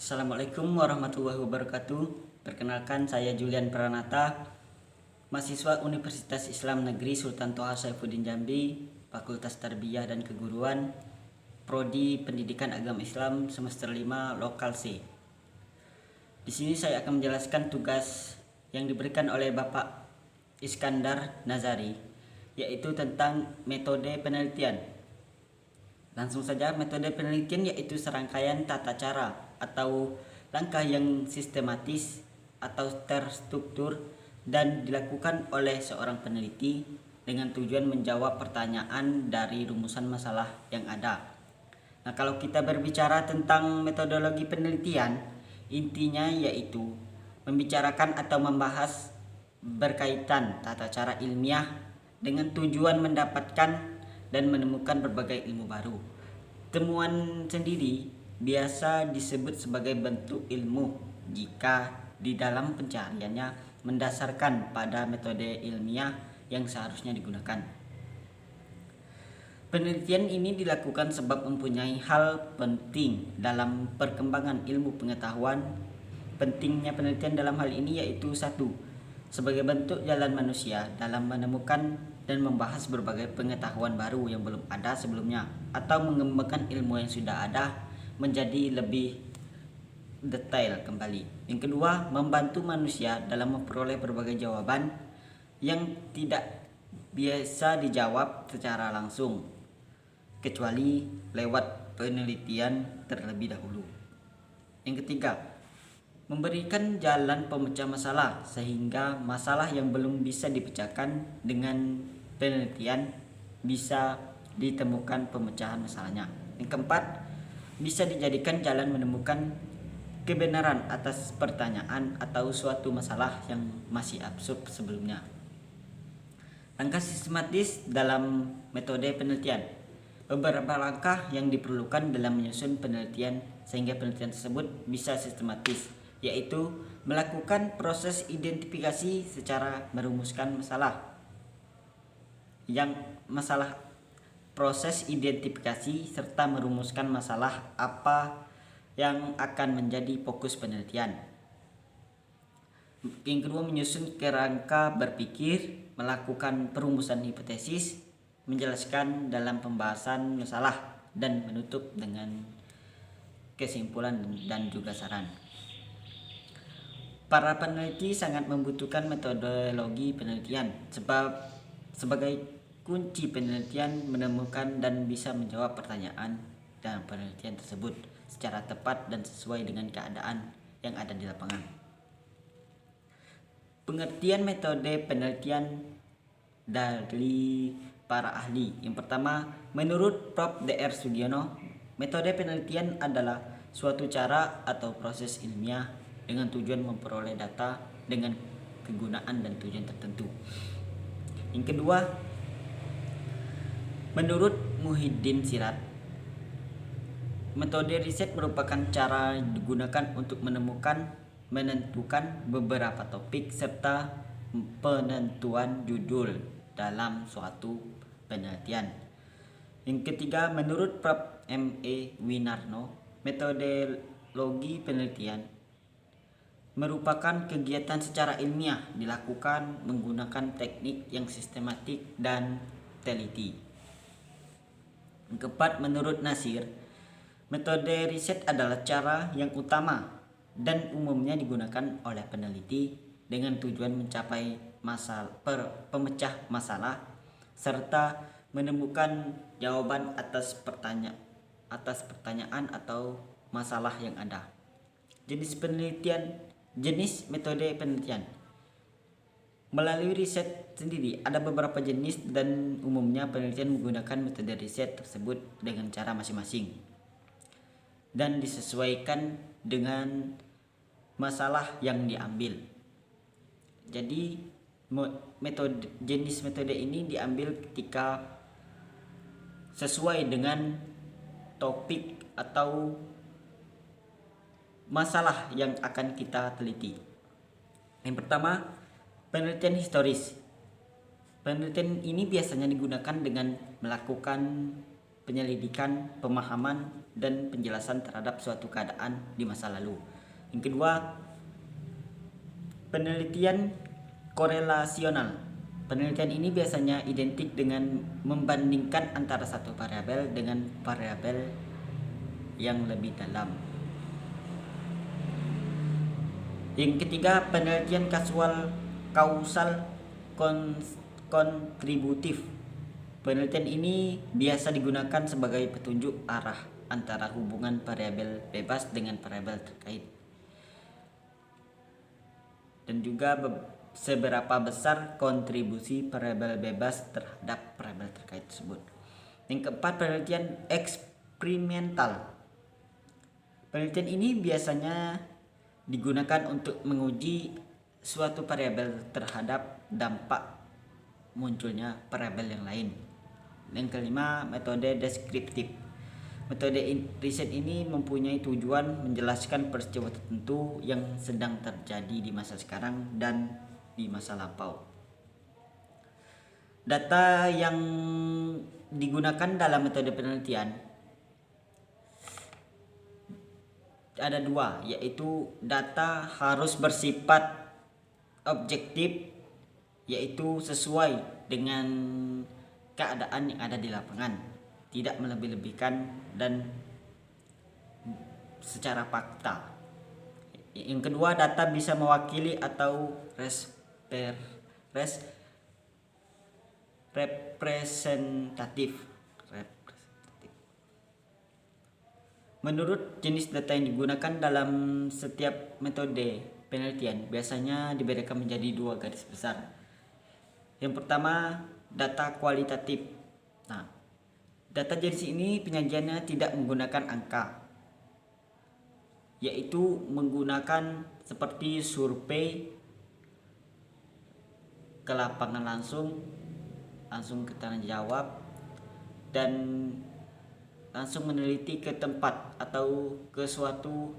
Assalamualaikum warahmatullahi wabarakatuh. Perkenalkan, saya Julian Pranata, mahasiswa Universitas Islam Negeri Sultan Toha Saifuddin Jambi, Fakultas Tarbiyah dan Keguruan, Prodi Pendidikan Agama Islam semester 5 Lokal C. Di sini saya akan menjelaskan tugas yang diberikan oleh Bapak Iskandar Nazari, yaitu tentang metode penelitian. Langsung saja, metode penelitian yaitu serangkaian tata cara atau langkah yang sistematis atau terstruktur dan dilakukan oleh seorang peneliti dengan tujuan menjawab pertanyaan dari rumusan masalah yang ada. Nah, kalau kita berbicara tentang metodologi penelitian, intinya yaitu membicarakan atau membahas berkaitan tata cara ilmiah dengan tujuan mendapatkan dan menemukan berbagai ilmu baru. Temuan sendiri biasa disebut sebagai bentuk ilmu jika di dalam pencariannya mendasarkan pada metode ilmiah yang seharusnya digunakan. Penelitian ini dilakukan sebab mempunyai hal penting dalam perkembangan ilmu pengetahuan. Pentingnya penelitian dalam hal ini yaitu satu, sebagai bentuk jalan manusia dalam menemukan dan membahas berbagai pengetahuan baru yang belum ada sebelumnya atau mengembangkan ilmu yang sudah ada menjadi lebih detail kembali. Yang kedua, membantu manusia dalam memperoleh berbagai jawaban yang tidak biasa dijawab secara langsung kecuali lewat penelitian terlebih dahulu. Yang ketiga, memberikan jalan pemecah masalah sehingga masalah yang belum bisa dipecahkan dengan penelitian bisa ditemukan pemecahan masalahnya. Yang keempat, bisa dijadikan jalan menemukan kebenaran atas pertanyaan atau suatu masalah yang masih absurd sebelumnya. Langkah sistematis dalam metode penelitian. Beberapa langkah yang diperlukan dalam menyusun penelitian sehingga penelitian tersebut bisa sistematis, yaitu melakukan proses identifikasi secara merumuskan proses identifikasi serta merumuskan masalah apa yang akan menjadi fokus penelitian. Yang kedua, menyusun kerangka berpikir, melakukan perumusan hipotesis, menjelaskan dalam pembahasan masalah dan menutup dengan kesimpulan dan juga saran. Para peneliti sangat membutuhkan metodologi penelitian sebab sebagai kunci penelitian menemukan dan bisa menjawab pertanyaan dalam penelitian tersebut secara tepat dan sesuai dengan keadaan yang ada di lapangan. Pengertian metode penelitian dari para ahli. Yang pertama, menurut Prof. Dr. Sugiono, metode penelitian adalah suatu cara atau proses ilmiah dengan tujuan memperoleh data dengan kegunaan dan tujuan tertentu. Yang kedua, menurut Muhyiddin Sirat, metode riset merupakan cara digunakan untuk menentukan beberapa topik serta penentuan judul dalam suatu penelitian. Yang ketiga, menurut Prof. M.E. Winarno, metodologi penelitian merupakan kegiatan secara ilmiah dilakukan menggunakan teknik yang sistematik dan teliti. Yang keempat, menurut Nasir, metode riset adalah cara yang utama dan umumnya digunakan oleh peneliti dengan tujuan mencapai pemecah masalah serta menemukan jawaban atas pertanyaan atau masalah yang ada. Jenis metode penelitian. Melalui riset sendiri ada beberapa jenis dan umumnya penelitian menggunakan metode riset tersebut dengan cara masing-masing dan disesuaikan dengan masalah yang diambil. Jadi jenis metode ini diambil ketika sesuai dengan topik atau masalah yang akan kita teliti. Yang pertama, penelitian historis. Penelitian ini biasanya digunakan dengan melakukan penyelidikan, pemahaman, dan penjelasan terhadap suatu keadaan di masa lalu. Yang kedua, penelitian korelasional. Penelitian ini biasanya identik dengan membandingkan antara satu variabel dengan variabel yang lebih dalam. Yang ketiga, penelitian kausal kontributif. Penelitian ini biasa digunakan sebagai petunjuk arah antara hubungan variabel bebas dengan variabel terkait, dan juga seberapa besar kontribusi variabel bebas terhadap variabel terkait tersebut. Yang keempat, penelitian eksperimental. Penelitian ini biasanya digunakan untuk menguji suatu variabel terhadap dampak munculnya variabel yang lain. Yang kelima, metode deskriptif. Metode riset ini mempunyai tujuan menjelaskan peristiwa tertentu yang sedang terjadi di masa sekarang dan di masa lampau. Data yang digunakan dalam metode penelitian ada dua, yaitu data harus bersifat objektif, yaitu sesuai dengan keadaan yang ada di lapangan, tidak melebih-lebihkan dan secara fakta. Yang kedua, data bisa mewakili atau representatif. Menurut jenis data yang digunakan dalam setiap metode penelitian, biasanya dibedakan menjadi dua garis besar. Yang pertama, data kualitatif. Nah, data jenis ini penyajiannya tidak menggunakan angka, yaitu menggunakan seperti survei ke lapangan langsung ke tanya jawab, dan langsung meneliti ke tempat atau ke suatu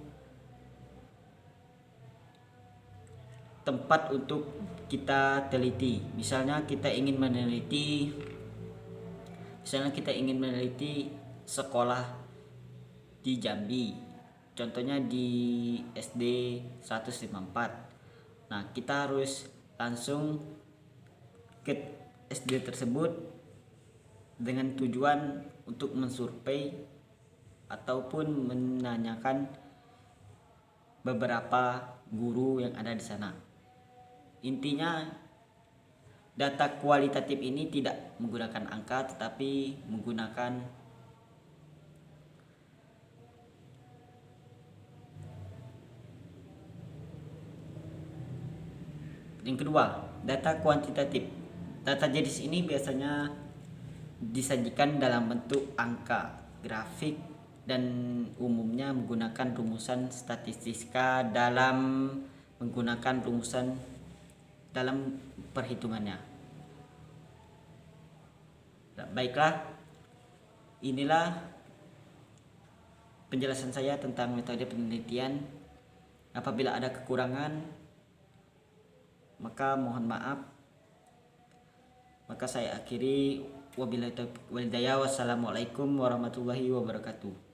tempat untuk kita teliti. Misalnya kita ingin meneliti sekolah di Jambi, contohnya di SD 154. Nah, kita harus langsung ke SD tersebut dengan tujuan untuk mensurvei ataupun menanyakan beberapa guru yang ada di sana. Intinya, data kualitatif ini tidak menggunakan angka, tetapi menggunakan yang kedua, data kuantitatif. Data jenis ini biasanya disajikan dalam bentuk angka, grafik, dan umumnya menggunakan rumusan statistika dalam perhitungannya. Nah, baiklah, inilah penjelasan saya tentang metode penelitian. Apabila ada kekurangan, maka mohon maaf. Maka saya akhiri. Wabillahi taufiq wal hidayah. Wassalamualaikum warahmatullahi wabarakatuh.